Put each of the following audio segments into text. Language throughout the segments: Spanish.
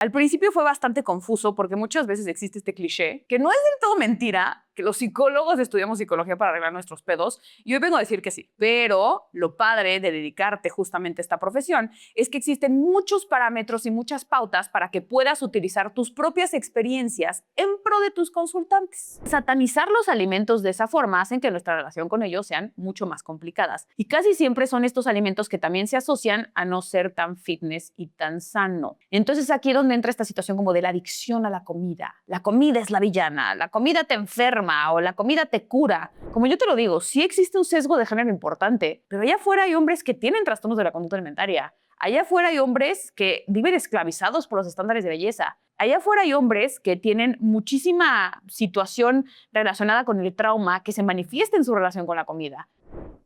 Al principio fue bastante confuso porque muchas veces existe este cliché, que no es del todo mentira, que los psicólogos estudiamos psicología para arreglar nuestros pedos, y hoy vengo a decir que sí. Pero lo padre de dedicarte justamente a esta profesión es que existen muchos parámetros y muchas pautas para que puedas utilizar tus propias experiencias en pro de tus consultantes. Satanizar los alimentos de esa forma hacen que nuestra relación con ellos sean mucho más complicadas. Y casi siempre son estos alimentos que también se asocian a no ser tan fitness y tan sano. Entonces aquí es donde entra esta situación como de la adicción a la comida. La comida es la villana, la comida te enferma o la comida te cura. Como yo te lo digo, sí existe un sesgo de género importante, pero allá afuera hay hombres que tienen trastornos de la conducta alimentaria. Allá afuera hay hombres que viven esclavizados por los estándares de belleza. Allá afuera hay hombres que tienen muchísima situación relacionada con el trauma que se manifiesta en su relación con la comida.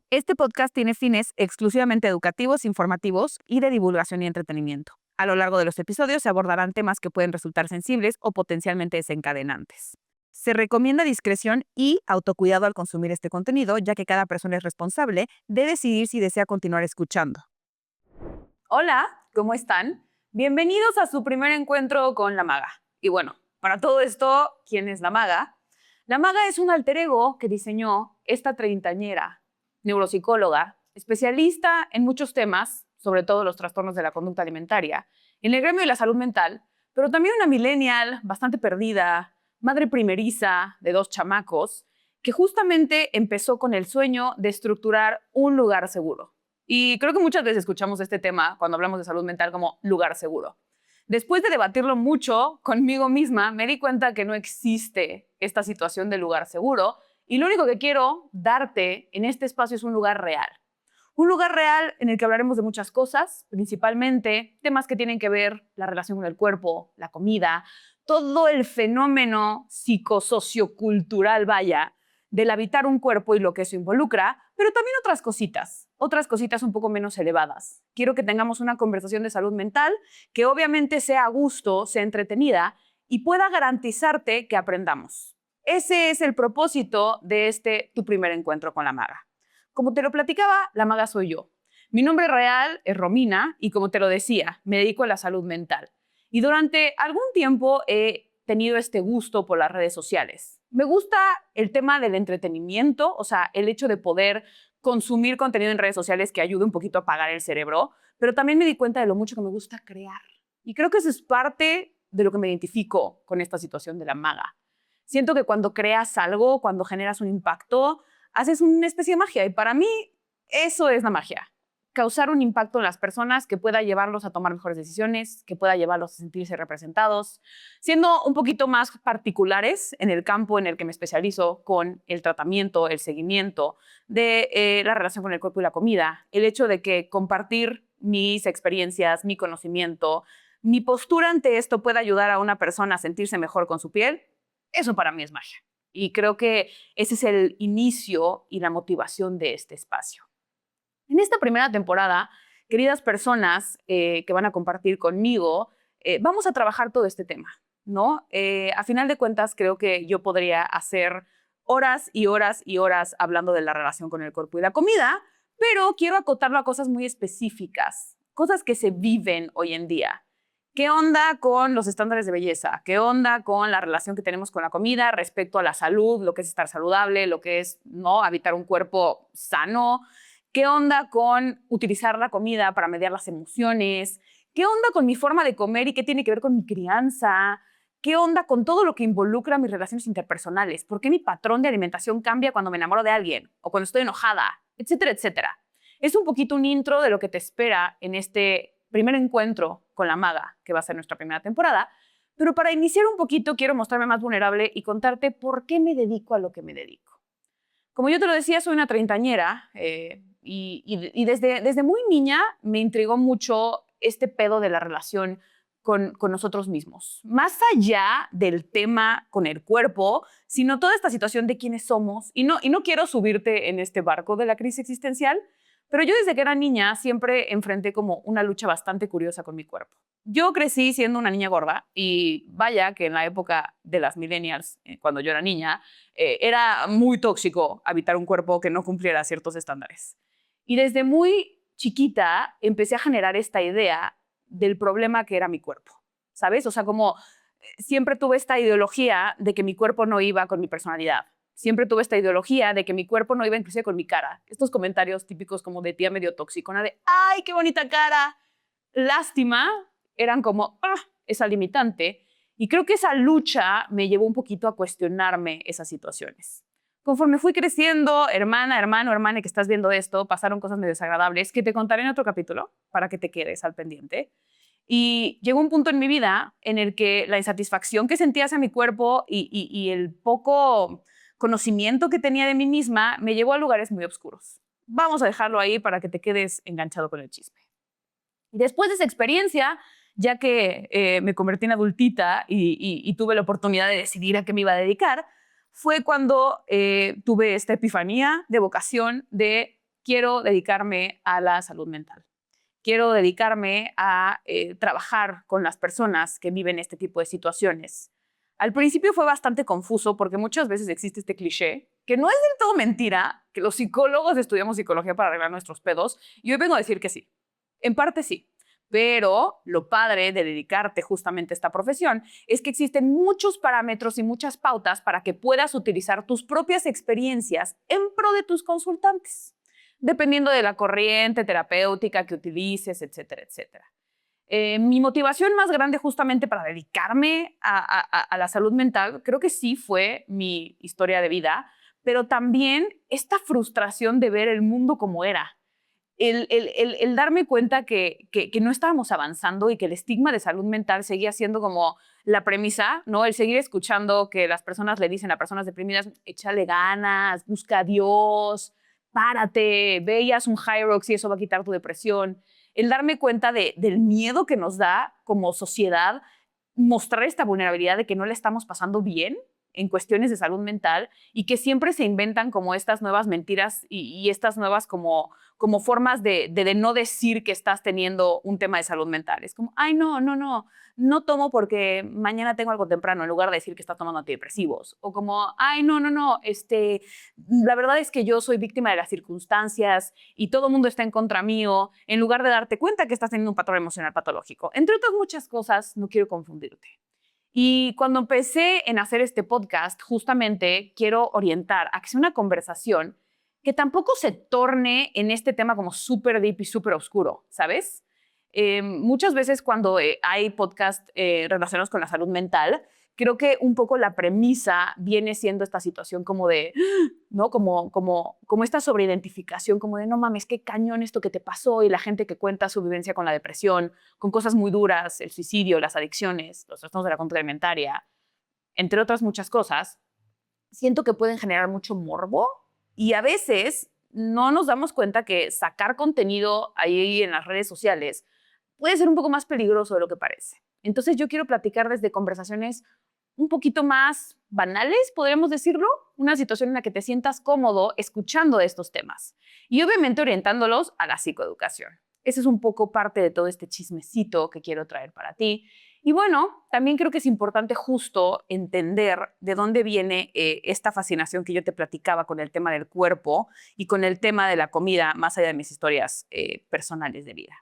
Este podcast tiene fines exclusivamente educativos, informativos y de divulgación y entretenimiento. A lo largo de los episodios se abordarán temas que pueden resultar sensibles o potencialmente desencadenantes. Se recomienda discreción y autocuidado al consumir este contenido, ya que cada persona es responsable de decidir si desea continuar escuchando. Hola, ¿cómo están? Bienvenidos a su primer encuentro con la maga. Y bueno, para todo esto, ¿quién es la maga? La maga es un alter ego que diseñó esta treintañera, neuropsicóloga, especialista en muchos temas, sobre todo los trastornos de la conducta alimentaria, en el gremio de la salud mental, pero también una millennial bastante perdida, madre primeriza de 2 chamacos, que justamente empezó con el sueño de estructurar un lugar seguro. Y creo que muchas veces escuchamos este tema cuando hablamos de salud mental como lugar seguro. Después de debatirlo mucho conmigo misma, me di cuenta que no existe esta situación de lugar seguro y lo único que quiero darte en este espacio es un lugar real. Un lugar real en el que hablaremos de muchas cosas, principalmente temas que tienen que ver la relación con el cuerpo, la comida, todo el fenómeno psicosociocultural, vaya, del habitar un cuerpo y lo que eso involucra, pero también otras cositas un poco menos elevadas. Quiero que tengamos una conversación de salud mental que obviamente sea a gusto, sea entretenida y pueda garantizarte que aprendamos. Ese es el propósito de tu primer encuentro con la maga. Como te lo platicaba, la maga soy yo. Mi nombre real es Romina y como te lo decía, me dedico a la salud mental. Y durante algún tiempo he tenido este gusto por las redes sociales. Me gusta el tema del entretenimiento, o sea, el hecho de poder consumir contenido en redes sociales que ayude un poquito a apagar el cerebro, pero también me di cuenta de lo mucho que me gusta crear. Y creo que eso es parte de lo que me identifico con esta situación de la maga. Siento que cuando creas algo, cuando generas un impacto, haces una especie de magia. Y para mí, eso es la magia. Causar un impacto en las personas que pueda llevarlos a tomar mejores decisiones, que pueda llevarlos a sentirse representados, siendo un poquito más particulares en el campo en el que me especializo con el tratamiento, el seguimiento de la relación con el cuerpo y la comida. El hecho de que compartir mis experiencias, mi conocimiento, mi postura ante esto pueda ayudar a una persona a sentirse mejor con su piel, eso para mí es magia. Y creo que ese es el inicio y la motivación de este espacio. En esta primera temporada, queridas personas que van a compartir conmigo, vamos a trabajar todo este tema, ¿no? A final de cuentas, creo que yo podría hacer horas y horas y horas hablando de la relación con el cuerpo y la comida, pero quiero acotarlo a cosas muy específicas, cosas que se viven hoy en día. ¿Qué onda con los estándares de belleza? ¿Qué onda con la relación que tenemos con la comida respecto a la salud, lo que es estar saludable, lo que es no habitar un cuerpo sano? ¿Qué onda con utilizar la comida para mediar las emociones? ¿Qué onda con mi forma de comer y qué tiene que ver con mi crianza? ¿Qué onda con todo lo que involucra mis relaciones interpersonales? ¿Por qué mi patrón de alimentación cambia cuando me enamoro de alguien o cuando estoy enojada? Etcétera, etcétera. Es un poquito un intro de lo que te espera en este primer encuentro con la maga, que va a ser nuestra primera temporada. Pero para iniciar un poquito quiero mostrarme más vulnerable y contarte por qué me dedico a lo que me dedico. Como yo te lo decía, soy una treintañera y desde muy niña me intrigó mucho este pedo de la relación con nosotros mismos. Más allá del tema con el cuerpo, sino toda esta situación de quiénes somos. Y no quiero subirte en este barco de la crisis existencial, pero yo desde que era niña siempre enfrenté como una lucha bastante curiosa con mi cuerpo. Yo crecí siendo una niña gorda y vaya que en la época de las millennials, cuando yo era niña, era muy tóxico habitar un cuerpo que no cumpliera ciertos estándares. Y desde muy chiquita empecé a generar esta idea del problema que era mi cuerpo. ¿sabes? O sea, como siempre tuve esta ideología de que mi cuerpo no iba con mi personalidad. Siempre tuve esta ideología de que mi cuerpo no iba inclusive con mi cara. Estos comentarios típicos como de tía medio toxicona de ¡ay, qué bonita cara! Lástima, eran como esa limitante. Y creo que esa lucha me llevó un poquito a cuestionarme esas situaciones. Conforme fui creciendo, hermana, hermano, hermana que estás viendo esto, pasaron cosas medio desagradables que te contaré en otro capítulo para que te quedes al pendiente. Y llegó un punto en mi vida en el que la insatisfacción que sentía hacia mi cuerpo y el poco conocimiento que tenía de mí misma me llevó a lugares muy oscuros. Vamos a dejarlo ahí para que te quedes enganchado con el chisme. Y después de esa experiencia, ya que me convertí en adultita y tuve la oportunidad de decidir a qué me iba a dedicar, fue cuando tuve esta epifanía de vocación de quiero dedicarme a la salud mental. Quiero dedicarme a trabajar con las personas que viven este tipo de situaciones. Al principio fue bastante confuso porque muchas veces existe este cliché, que no es del todo mentira, que los psicólogos estudiamos psicología para arreglar nuestros pedos, y hoy vengo a decir que sí. En parte sí. Pero lo padre de dedicarte justamente a esta profesión es que existen muchos parámetros y muchas pautas para que puedas utilizar tus propias experiencias en pro de tus consultantes, dependiendo de la corriente terapéutica que utilices, etcétera, etcétera. Mi motivación más grande justamente para dedicarme a la salud mental creo que sí fue mi historia de vida, pero también esta frustración de ver el mundo como era. El darme cuenta que no estábamos avanzando y que el estigma de salud mental seguía siendo como la premisa, ¿no? El seguir escuchando que las personas le dicen a personas deprimidas, échale ganas, busca a Dios, párate, veías un Hyrox y eso va a quitar tu depresión. El darme cuenta del miedo que nos da como sociedad mostrar esta vulnerabilidad de que no le estamos pasando bien en cuestiones de salud mental y que siempre se inventan como estas nuevas mentiras y estas nuevas como formas de no decir que estás teniendo un tema de salud mental. Es como, ay, no tomo porque mañana tengo algo temprano, en lugar de decir que estás tomando antidepresivos. O como, ay, no, la verdad es que yo soy víctima de las circunstancias y todo el mundo está en contra mío, en lugar de darte cuenta que estás teniendo un patrón emocional patológico. Entre otras muchas cosas, no quiero confundirte. Y cuando empecé en hacer este podcast, justamente quiero orientar a que sea una conversación que tampoco se torne en este tema como súper deep y súper oscuro, ¿sabes? Muchas veces cuando hay podcast relacionados con la salud mental, creo que un poco la premisa viene siendo esta situación como de, ¿no? Como esta sobreidentificación, como de no mames, qué cañón esto que te pasó, y la gente que cuenta su vivencia con la depresión, con cosas muy duras, el suicidio, las adicciones, los trastornos de la conducta alimentaria, entre otras muchas cosas, siento que pueden generar mucho morbo y a veces no nos damos cuenta que sacar contenido ahí en las redes sociales puede ser un poco más peligroso de lo que parece. Entonces yo quiero platicar desde conversaciones un poquito más banales, podríamos decirlo, una situación en la que te sientas cómodo escuchando estos temas y obviamente orientándolos a la psicoeducación. Ese es un poco parte de todo este chismecito que quiero traer para ti. Y bueno, también creo que es importante justo entender de dónde viene esta fascinación que yo te platicaba con el tema del cuerpo y con el tema de la comida, más allá de mis historias personales de vida.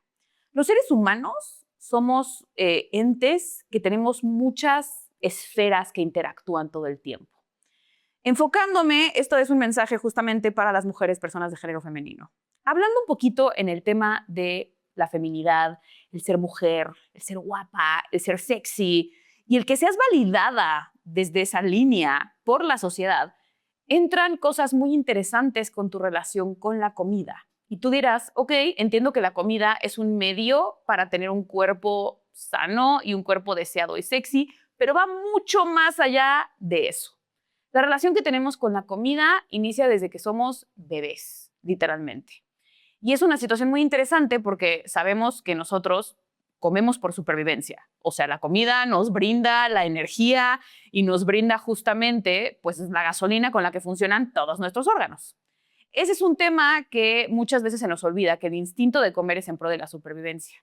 Los seres humanos somos entes que tenemos muchas esferas que interactúan todo el tiempo. Enfocándome, esto es un mensaje justamente para las mujeres, personas de género femenino. Hablando un poquito en el tema de la feminidad, el ser mujer, el ser guapa, el ser sexy y el que seas validada desde esa línea por la sociedad, entran cosas muy interesantes con tu relación con la comida. Y tú dirás, ok, entiendo que la comida es un medio para tener un cuerpo sano y un cuerpo deseado y sexy, pero va mucho más allá de eso. La relación que tenemos con la comida inicia desde que somos bebés, literalmente. Y es una situación muy interesante porque sabemos que nosotros comemos por supervivencia. O sea, la comida nos brinda la energía y nos brinda justamente pues, la gasolina con la que funcionan todos nuestros órganos. Ese es un tema que muchas veces se nos olvida, que el instinto de comer es en pro de la supervivencia.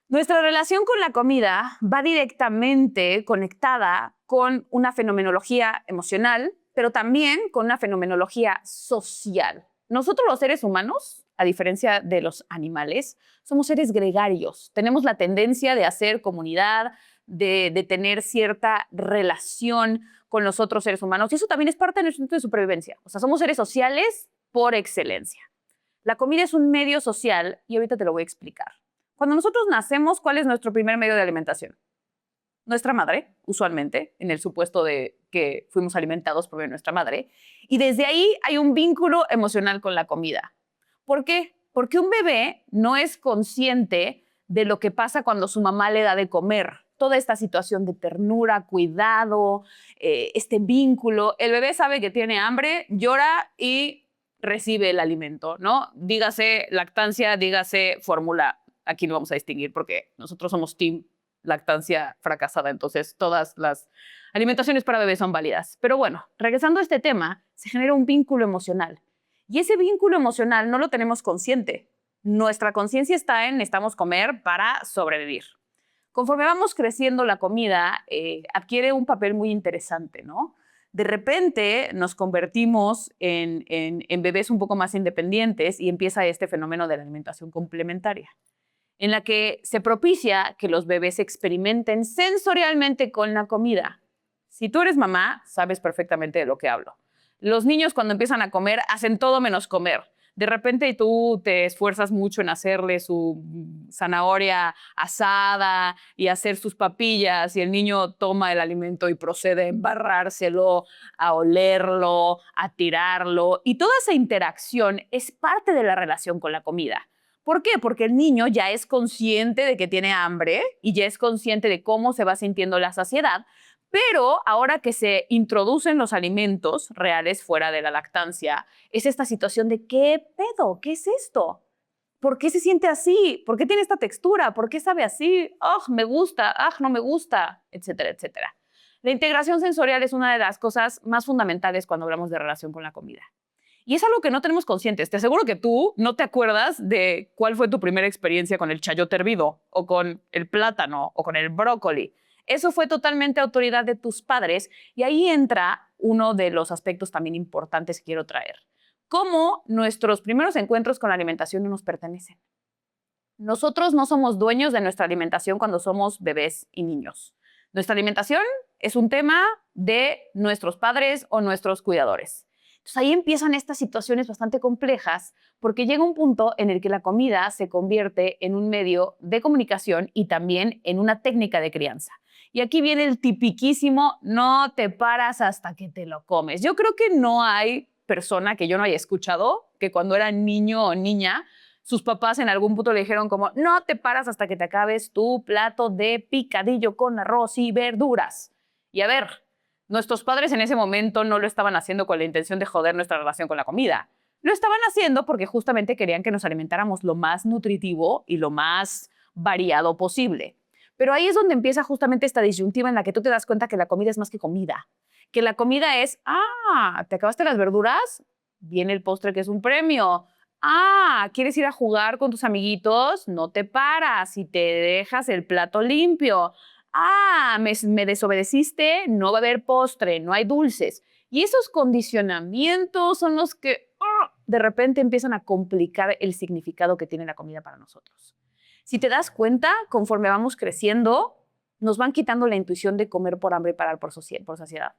Nuestra relación con la comida va directamente conectada con una fenomenología emocional, pero también con una fenomenología social. Nosotros los seres humanos, a diferencia de los animales, somos seres gregarios. Tenemos la tendencia de hacer comunidad, de tener cierta relación con los otros seres humanos. Y eso también es parte de nuestro instinto de supervivencia. O sea, somos seres sociales por excelencia. La comida es un medio social y ahorita te lo voy a explicar. Cuando nosotros nacemos, ¿cuál es nuestro primer medio de alimentación? Nuestra madre, usualmente, en el supuesto de que fuimos alimentados por nuestra madre. Y desde ahí hay un vínculo emocional con la comida. ¿Por qué? Porque un bebé no es consciente de lo que pasa cuando su mamá le da de comer. Toda esta situación de ternura, cuidado, este vínculo. El bebé sabe que tiene hambre, llora y recibe el alimento, ¿no? Dígase lactancia, dígase fórmula. Aquí no vamos a distinguir porque nosotros somos team lactancia fracasada, entonces todas las alimentaciones para bebés son válidas. Pero bueno, regresando a este tema, se genera un vínculo emocional. Y ese vínculo emocional no lo tenemos consciente. Nuestra conciencia está en necesitamos comer para sobrevivir. Conforme vamos creciendo, la comida adquiere un papel muy interesante, ¿no? De repente nos convertimos en bebés un poco más independientes y empieza este fenómeno de la alimentación complementaria, en la que se propicia que los bebés experimenten sensorialmente con la comida. Si tú eres mamá, sabes perfectamente de lo que hablo. Los niños cuando empiezan a comer hacen todo menos comer. De repente tú te esfuerzas mucho en hacerle su zanahoria asada y hacer sus papillas y el niño toma el alimento y procede a embarrárselo, a olerlo, a tirarlo. Y toda esa interacción es parte de la relación con la comida. ¿Por qué? Porque el niño ya es consciente de que tiene hambre y ya es consciente de cómo se va sintiendo la saciedad, pero ahora que se introducen los alimentos reales fuera de la lactancia, es esta situación de ¿qué pedo? ¿Qué es esto? ¿Por qué se siente así? ¿Por qué tiene esta textura? ¿Por qué sabe así? ¡Ah, me gusta! ¡Ah, no me gusta! Etcétera, etcétera. La integración sensorial es una de las cosas más fundamentales cuando hablamos de relación con la comida. Y es algo que no tenemos conscientes. Te aseguro que tú no te acuerdas de cuál fue tu primera experiencia con el chayote hervido, o con el plátano, o con el brócoli. Eso fue totalmente autoridad de tus padres y ahí entra uno de los aspectos también importantes que quiero traer. Cómo nuestros primeros encuentros con la alimentación no nos pertenecen. Nosotros no somos dueños de nuestra alimentación cuando somos bebés y niños. Nuestra alimentación es un tema de nuestros padres o nuestros cuidadores. Entonces ahí empiezan estas situaciones bastante complejas porque llega un punto en el que la comida se convierte en un medio de comunicación y también en una técnica de crianza. Y aquí viene el tipiquísimo, no te paras hasta que te lo comes. Yo creo que no hay persona que yo no haya escuchado que cuando era niño o niña, sus papás en algún punto le dijeron como, no te paras hasta que te acabes tu plato de picadillo con arroz y verduras. Y a ver, nuestros padres en ese momento no lo estaban haciendo con la intención de joder nuestra relación con la comida. Lo estaban haciendo porque justamente querían que nos alimentáramos lo más nutritivo y lo más variado posible. Pero ahí es donde empieza justamente esta disyuntiva en la que tú te das cuenta que la comida es más que comida. Que la comida es, ¿te acabaste las verduras? Viene el postre que es un premio. ¿Quieres ir a jugar con tus amiguitos? No te paras y te dejas el plato limpio. Me desobedeciste, no va a haber postre, no hay dulces. Y esos condicionamientos son los que de repente empiezan a complicar el significado que tiene la comida para nosotros. Si te das cuenta, conforme vamos creciendo, nos van quitando la intuición de comer por hambre y parar por saciedad.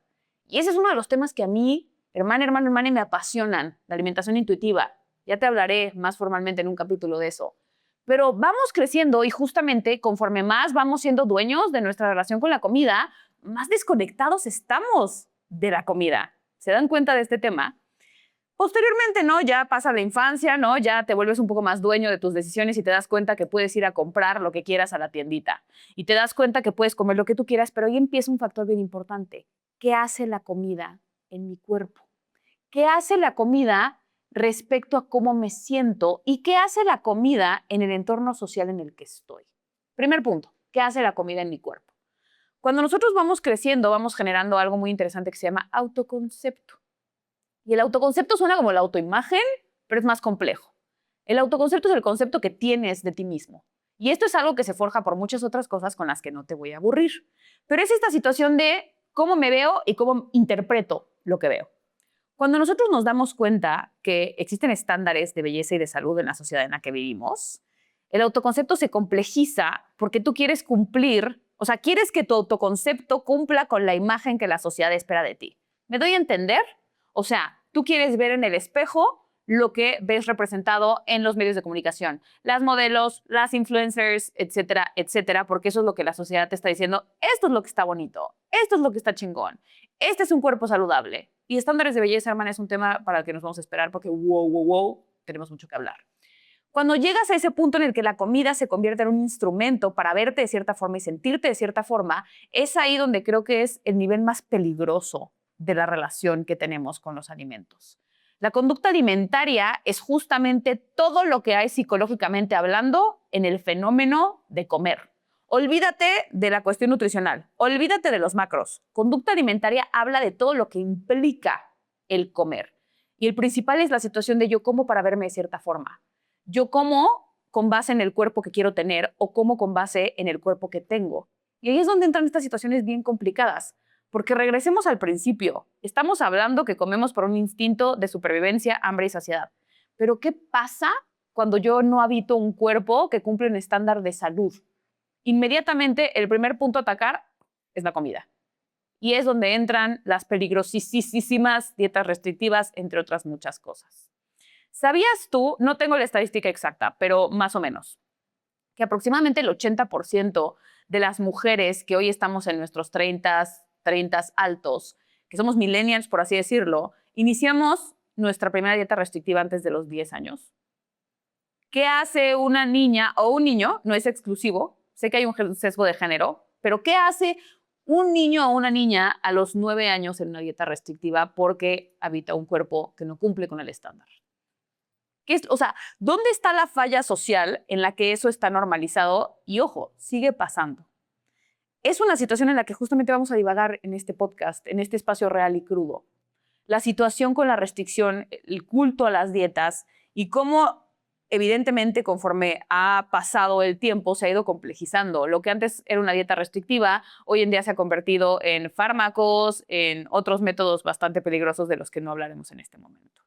Y ese es uno de los temas que a mí, hermana, me apasionan, la alimentación intuitiva. Ya te hablaré más formalmente en un capítulo de eso. Pero vamos creciendo y justamente conforme más vamos siendo dueños de nuestra relación con la comida, más desconectados estamos de la comida. ¿Se dan cuenta de este tema? Posteriormente, ¿no? Ya pasa la infancia, ¿no? Ya te vuelves un poco más dueño de tus decisiones y te das cuenta que puedes ir a comprar lo que quieras a la tiendita. Y te das cuenta que puedes comer lo que tú quieras, pero ahí empieza un factor bien importante. ¿Qué hace la comida en mi cuerpo? ¿Qué hace la comida respecto a cómo me siento y qué hace la comida en el entorno social en el que estoy? Primer punto, ¿qué hace la comida en mi cuerpo? Cuando nosotros vamos creciendo, vamos generando algo muy interesante que se llama autoconcepto. Y el autoconcepto suena como la autoimagen, pero es más complejo. El autoconcepto es el concepto que tienes de ti mismo. Y esto es algo que se forja por muchas otras cosas con las que no te voy a aburrir. Pero es esta situación de cómo me veo y cómo interpreto lo que veo. Cuando nosotros nos damos cuenta que existen estándares de belleza y de salud en la sociedad en la que vivimos, el autoconcepto se complejiza porque tú quieres cumplir O sea, quieres que tu autoconcepto cumpla con la imagen que la sociedad espera de ti. ¿Me doy a entender? O sea, tú quieres ver en el espejo lo que ves representado en los medios de comunicación, las modelos, las influencers, etcétera, etcétera, porque eso es lo que la sociedad te está diciendo. Esto es lo que está bonito, esto es lo que está chingón, este es un cuerpo saludable. Y estándares de belleza, hermana, es un tema para el que nos vamos a esperar porque wow, tenemos mucho que hablar. Cuando llegas a ese punto en el que la comida se convierte en un instrumento para verte de cierta forma y sentirte de cierta forma, es ahí donde creo que es el nivel más peligroso de la relación que tenemos con los alimentos. La conducta alimentaria es justamente todo lo que hay psicológicamente hablando en el fenómeno de comer. Olvídate de la cuestión nutricional, olvídate de los macros. Conducta alimentaria habla de todo lo que implica el comer. Y el principal es la situación de yo como para verme de cierta forma. Yo como con base en el cuerpo que quiero tener o como con base en el cuerpo que tengo. Y ahí es donde entran estas situaciones bien complicadas. Porque regresemos al principio. Estamos hablando que comemos por un instinto de supervivencia, hambre y saciedad. Pero ¿qué pasa cuando yo no habito un cuerpo que cumple un estándar de salud? Inmediatamente el primer punto a atacar es la comida. Y es donde entran las peligrosísimas dietas restrictivas, entre otras muchas cosas. ¿Sabías tú, no tengo la estadística exacta, pero más o menos, que aproximadamente el 80% de las mujeres que hoy estamos en nuestros 30 altos, que somos millennials, por así decirlo, iniciamos nuestra primera dieta restrictiva antes de los 10 años? ¿Qué hace una niña o un niño? No es exclusivo, sé que hay un sesgo de género, pero ¿qué hace un niño o una niña a los 9 años en una dieta restrictiva porque habita un cuerpo que no cumple con el estándar? O sea, ¿dónde está la falla social en la que eso está normalizado? Y ojo, sigue pasando. Es una situación en la que justamente vamos a divagar en este podcast, en este espacio real y crudo. La situación con la restricción, el culto a las dietas y cómo, evidentemente, conforme ha pasado el tiempo, se ha ido complejizando. Lo que antes era una dieta restrictiva, hoy en día se ha convertido en fármacos, en otros métodos bastante peligrosos de los que no hablaremos en este momento.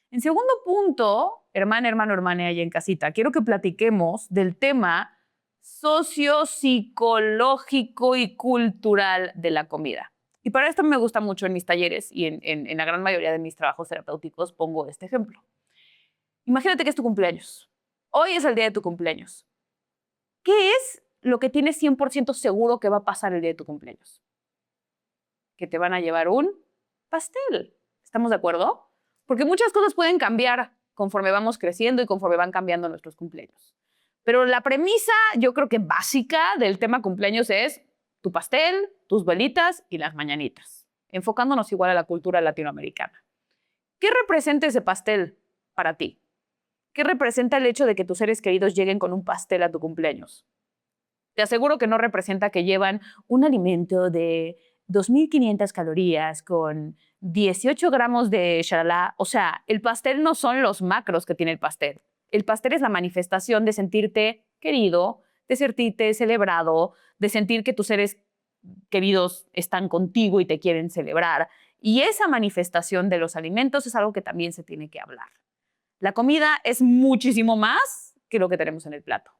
En segundo punto, hermana ahí en casita, quiero que platiquemos del tema sociopsicológico y cultural de la comida. Y para esto me gusta mucho en mis talleres y en la gran mayoría de mis trabajos terapéuticos pongo este ejemplo. Imagínate que es tu cumpleaños. Hoy es el día de tu cumpleaños. ¿Qué es lo que tienes 100% seguro que va a pasar el día de tu cumpleaños? Que te van a llevar un pastel. ¿Estamos de acuerdo? Porque muchas cosas pueden cambiar conforme vamos creciendo y conforme van cambiando nuestros cumpleaños. Pero la premisa, yo creo que básica del tema cumpleaños es tu pastel, tus velitas y las mañanitas, enfocándonos igual a la cultura latinoamericana. ¿Qué representa ese pastel para ti? ¿Qué representa el hecho de que tus seres queridos lleguen con un pastel a tu cumpleaños? Te aseguro que no representa que llevan un alimento de 2.500 calorías con 18 gramos de shalala. O sea, el pastel no son los macros que tiene el pastel. El pastel es la manifestación de sentirte querido, de sentirte celebrado, de sentir que tus seres queridos están contigo y te quieren celebrar. Y esa manifestación de los alimentos es algo que también se tiene que hablar. La comida es muchísimo más que lo que tenemos en el plato.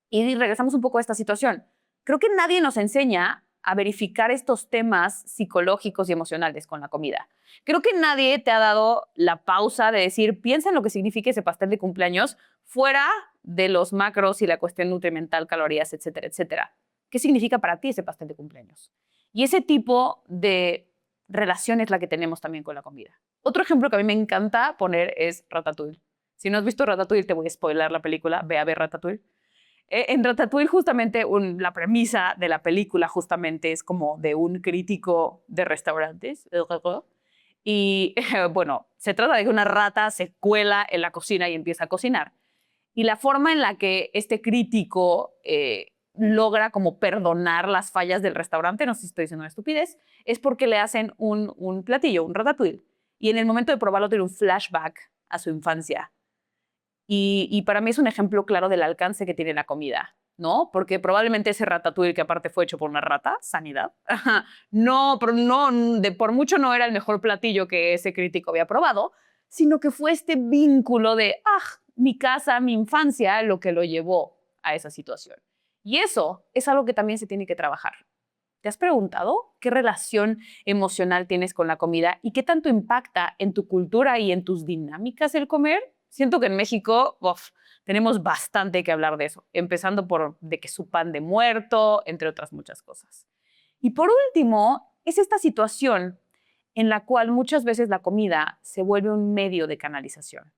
Y regresamos un poco a esta situación. Creo que nadie nos enseña a verificar estos temas psicológicos y emocionales con la comida. Creo que nadie te ha dado la pausa de decir, piensa en lo que significa ese pastel de cumpleaños fuera de los macros y la cuestión nutrimental, calorías, etcétera, etcétera. ¿Qué significa para ti ese pastel de cumpleaños? Y ese tipo de relación es la que tenemos también con la comida. Otro ejemplo que a mí me encanta poner es Ratatouille. Si no has visto Ratatouille, te voy a spoiler la película. Ve a ver Ratatouille. En Ratatouille, justamente, la premisa de la película justamente es como de un crítico de restaurantes. Y bueno, se trata de que una rata se cuela en la cocina y empieza a cocinar. Y la forma en la que este crítico logra como perdonar las fallas del restaurante, no sé si estoy diciendo una estupidez, es porque le hacen un platillo, un ratatouille. Y en el momento de probarlo tiene un flashback a su infancia. Y para mí es un ejemplo claro del alcance que tiene la comida, ¿no? Porque probablemente ese ratatouille, que aparte fue hecho por una rata, sanidad, no, pero no, por mucho no era el mejor platillo que ese crítico había probado, sino que fue este vínculo de, mi casa, mi infancia, lo que lo llevó a esa situación. Y eso es algo que también se tiene que trabajar. ¿Te has preguntado qué relación emocional tienes con la comida y qué tanto impacta en tu cultura y en tus dinámicas el comer? Siento que en México, tenemos bastante que hablar de eso, empezando por de que su pan de muerto, entre otras muchas cosas. Y por último, es esta situación en la cual muchas veces la comida se vuelve un medio de canalización.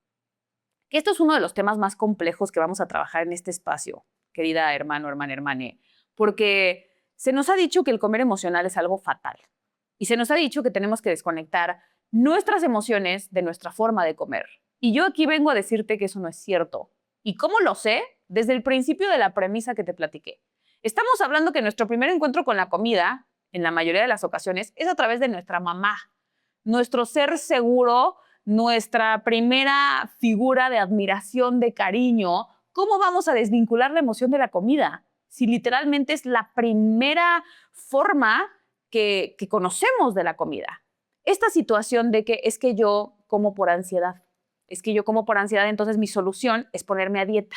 Que esto es uno de los temas más complejos que vamos a trabajar en este espacio, querida hermano, hermana, hermane, porque se nos ha dicho que el comer emocional es algo fatal. Y se nos ha dicho que tenemos que desconectar nuestras emociones de nuestra forma de comer. Y yo aquí vengo a decirte que eso no es cierto. ¿Y cómo lo sé? Desde el principio de la premisa que te platiqué. Estamos hablando que nuestro primer encuentro con la comida, en la mayoría de las ocasiones, es a través de nuestra mamá. Nuestro ser seguro, nuestra primera figura de admiración, de cariño. ¿Cómo vamos a desvincular la emoción de la comida? Si literalmente es la primera forma que conocemos de la comida. Esta situación de que es que yo como por ansiedad. Es que yo como por ansiedad, entonces mi solución es ponerme a dieta.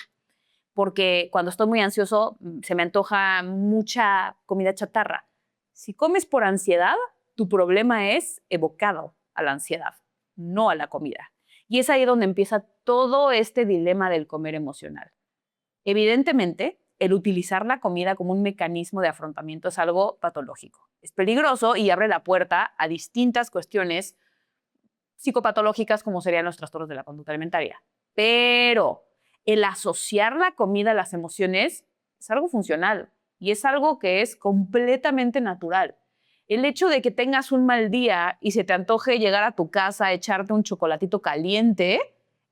Porque cuando estoy muy ansioso se me antoja mucha comida chatarra. Si comes por ansiedad, tu problema es evocado a la ansiedad, no a la comida. Y es ahí donde empieza todo este dilema del comer emocional. Evidentemente, el utilizar la comida como un mecanismo de afrontamiento es algo patológico. Es peligroso y abre la puerta a distintas cuestiones psicopatológicas como serían los trastornos de la conducta alimentaria. Pero el asociar la comida a las emociones es algo funcional y es algo que es completamente natural. El hecho de que tengas un mal día y se te antoje llegar a tu casa, echarte un chocolatito caliente,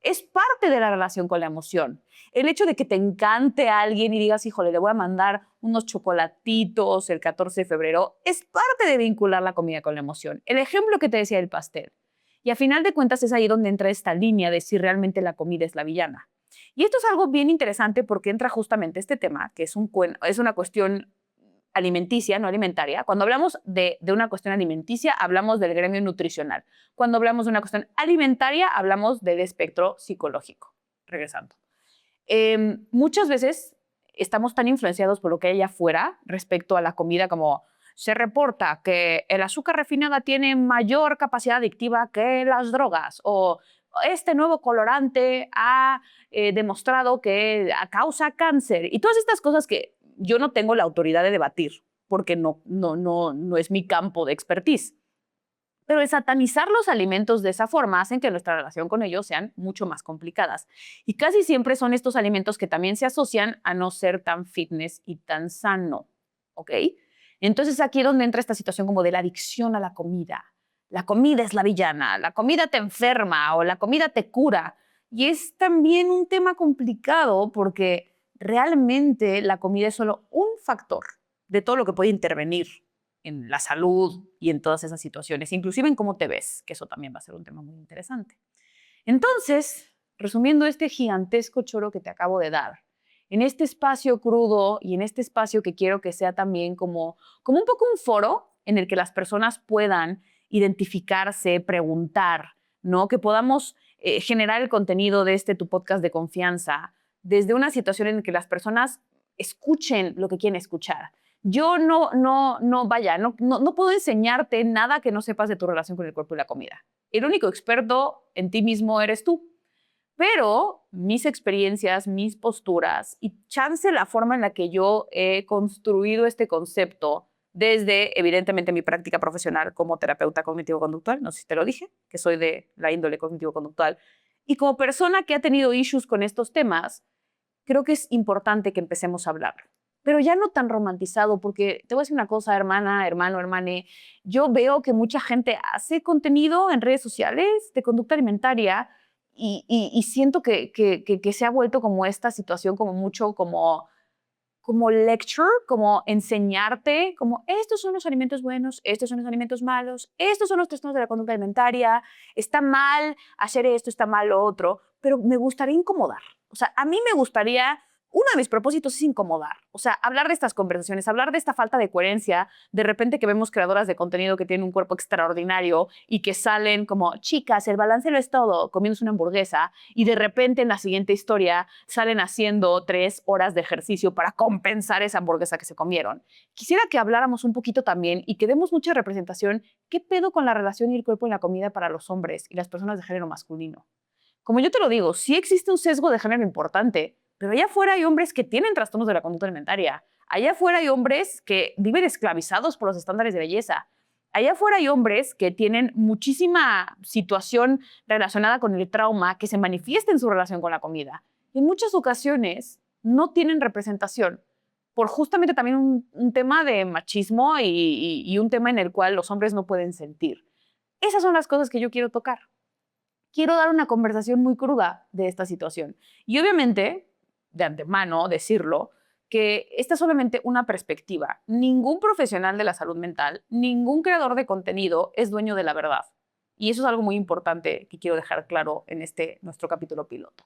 es parte de la relación con la emoción. El hecho de que te encante a alguien y digas, híjole, le voy a mandar unos chocolatitos el 14 de febrero, es parte de vincular la comida con la emoción. El ejemplo que te decía del pastel. Y a final de cuentas es ahí donde entra esta línea de si realmente la comida es la villana. Y esto es algo bien interesante porque entra justamente este tema, que es una cuestión alimenticia, no alimentaria. Cuando hablamos de una cuestión alimenticia, hablamos del gremio nutricional. Cuando hablamos de una cuestión alimentaria, hablamos del espectro psicológico. Regresando. Muchas veces estamos tan influenciados por lo que hay allá afuera respecto a la comida como se reporta que el azúcar refinada tiene mayor capacidad adictiva que las drogas o este nuevo colorante ha demostrado que causa cáncer y todas estas cosas que yo no tengo la autoridad de debatir porque no es mi campo de expertise. Pero el satanizar los alimentos de esa forma hacen que nuestra relación con ellos sean mucho más complicadas. Y casi siempre son estos alimentos que también se asocian a no ser tan fitness y tan sano. ¿Ok? Entonces aquí es donde entra esta situación como de la adicción a la comida. La comida es la villana, la comida te enferma o la comida te cura. Y es también un tema complicado porque realmente la comida es solo un factor de todo lo que puede intervenir en la salud y en todas esas situaciones, inclusive en cómo te ves, que eso también va a ser un tema muy interesante. Entonces, resumiendo este gigantesco choro que te acabo de dar, en este espacio crudo y en este espacio que quiero que sea también como un poco un foro en el que las personas puedan identificarse, preguntar, ¿no? Que podamos generar el contenido de tu podcast de confianza desde una situación en la que las personas escuchen lo que quieren escuchar. Yo no puedo enseñarte nada que no sepas de tu relación con el cuerpo y la comida. El único experto en ti mismo eres tú. Pero mis experiencias, mis posturas y chance la forma en la que yo he construido este concepto desde, evidentemente, mi práctica profesional como terapeuta cognitivo-conductual, no sé si te lo dije, que soy de la índole cognitivo-conductual, y como persona que ha tenido issues con estos temas, creo que es importante que empecemos a hablar. Pero ya no tan romantizado, porque te voy a decir una cosa, hermana, hermano, hermane, yo veo que mucha gente hace contenido en redes sociales de conducta alimentaria y siento que se ha vuelto como esta situación como mucho como lecture, como enseñarte, como estos son los alimentos buenos, estos son los alimentos malos, estos son los trastornos de la conducta alimentaria, está mal hacer esto, está mal lo otro, pero me gustaría incomodar. O sea, a mí me gustaría uno de mis propósitos es incomodar. O sea, hablar de estas conversaciones, hablar de esta falta de coherencia, de repente que vemos creadoras de contenido que tienen un cuerpo extraordinario y que salen como, chicas, el balance lo es todo, comiéndose una hamburguesa, y de repente en la siguiente historia salen haciendo 3 horas de ejercicio para compensar esa hamburguesa que se comieron. Quisiera que habláramos un poquito también y que demos mucha representación. ¿Qué pedo con la relación y el cuerpo en la comida para los hombres y las personas de género masculino? Como yo te lo digo, sí existe un sesgo de género importante, pero allá afuera hay hombres que tienen trastornos de la conducta alimentaria. Allá afuera hay hombres que viven esclavizados por los estándares de belleza. Allá afuera hay hombres que tienen muchísima situación relacionada con el trauma que se manifiesta en su relación con la comida. Y en muchas ocasiones no tienen representación por justamente también un tema de machismo y un tema en el cual los hombres no pueden sentir. Esas son las cosas que yo quiero tocar. Quiero dar una conversación muy cruda de esta situación. Y obviamente, de antemano, decirlo, que esta es solamente una perspectiva. Ningún profesional de la salud mental, ningún creador de contenido es dueño de la verdad. Y eso es algo muy importante que quiero dejar claro en nuestro capítulo piloto.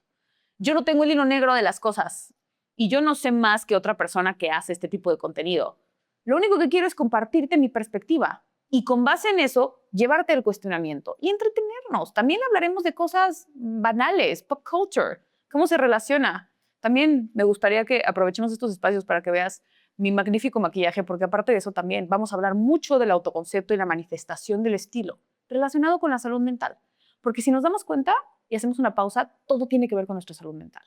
Yo no tengo el hilo negro de las cosas y yo no sé más que otra persona que hace este tipo de contenido. Lo único que quiero es compartirte mi perspectiva y con base en eso llevarte el cuestionamiento y entretenernos. También hablaremos de cosas banales, pop culture, cómo se relaciona. También me gustaría que aprovechemos estos espacios para que veas mi magnífico maquillaje, porque aparte de eso también vamos a hablar mucho del autoconcepto y la manifestación del estilo relacionado con la salud mental. Porque si nos damos cuenta y hacemos una pausa, todo tiene que ver con nuestra salud mental.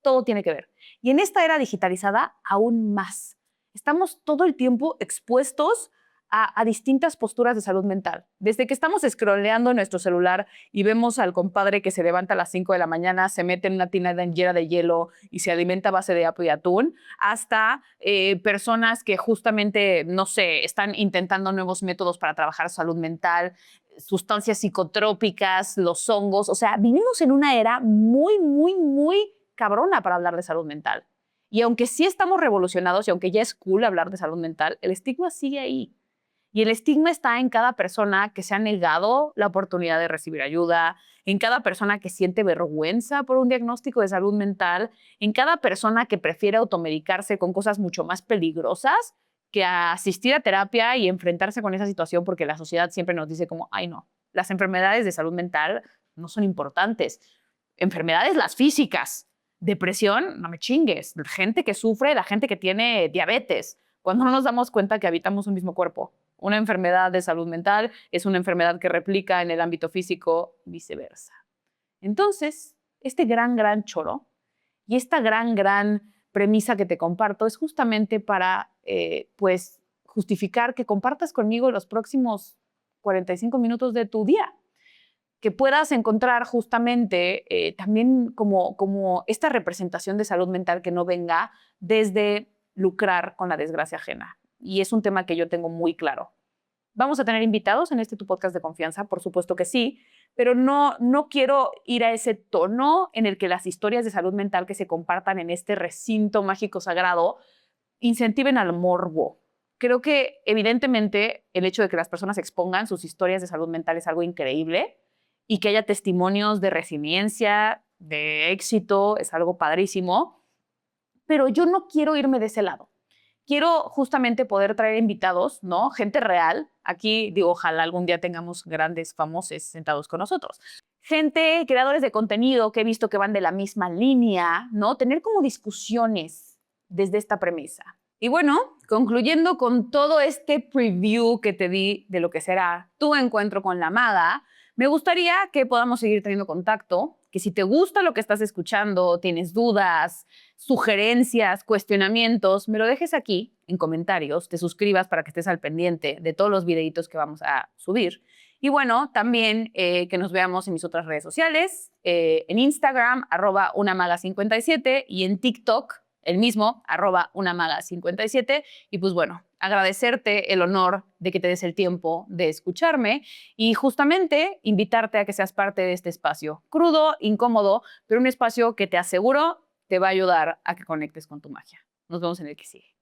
Todo tiene que ver. Y en esta era digitalizada, aún más. Estamos todo el tiempo expuestos a distintas posturas de salud mental. Desde que estamos scrolleando nuestro celular y vemos al compadre que se levanta a las 5 de la mañana, se mete en una tina llena de hielo y se alimenta a base de apio y atún, hasta personas que justamente, no sé, están intentando nuevos métodos para trabajar salud mental, sustancias psicotrópicas, los hongos. O sea, vivimos en una era muy, muy, muy cabrona para hablar de salud mental. Y aunque sí estamos revolucionados y aunque ya es cool hablar de salud mental, el estigma sigue ahí. Y el estigma está en cada persona que se ha negado la oportunidad de recibir ayuda, en cada persona que siente vergüenza por un diagnóstico de salud mental, en cada persona que prefiere automedicarse con cosas mucho más peligrosas que asistir a terapia y enfrentarse con esa situación, porque la sociedad siempre nos dice como, ay no, las enfermedades de salud mental no son importantes. Enfermedades las físicas, depresión, no me chingues, gente que sufre, la gente que tiene diabetes, cuando no nos damos cuenta que habitamos un mismo cuerpo. Una enfermedad de salud mental es una enfermedad que replica en el ámbito físico, viceversa. Entonces, este gran choro y esta gran premisa que te comparto es justamente para, pues, justificar que compartas conmigo los próximos 45 minutos de tu día, que puedas encontrar justamente también como esta representación de salud mental que no venga desde lucrar con la desgracia ajena. Y es un tema que yo tengo muy claro. ¿Vamos a tener invitados en tu podcast de confianza? Por supuesto que sí, pero no quiero ir a ese tono en el que las historias de salud mental que se compartan en este recinto mágico sagrado incentiven al morbo. Creo que evidentemente el hecho de que las personas expongan sus historias de salud mental es algo increíble y que haya testimonios de resiliencia, de éxito, es algo padrísimo, pero yo no quiero irme de ese lado. Quiero justamente poder traer invitados, ¿no? Gente real. Aquí digo, ojalá algún día tengamos grandes famosos sentados con nosotros. Gente, creadores de contenido que he visto que van de la misma línea, ¿no? Tener como discusiones desde esta premisa. Y bueno, concluyendo con todo este preview que te di de lo que será tu encuentro con la maga, me gustaría que podamos seguir teniendo contacto, que si te gusta lo que estás escuchando, tienes dudas, sugerencias, cuestionamientos, me lo dejes aquí en comentarios, te suscribas para que estés al pendiente de todos los videitos que vamos a subir. Y bueno, también que nos veamos en mis otras redes sociales, en Instagram, @unamaga57 y en TikTok, el mismo, @unamaga57. Y pues bueno, agradecerte el honor de que te des el tiempo de escucharme y justamente invitarte a que seas parte de este espacio crudo, incómodo, pero un espacio que te aseguro te va a ayudar a que conectes con tu magia. Nos vemos en el que sigue.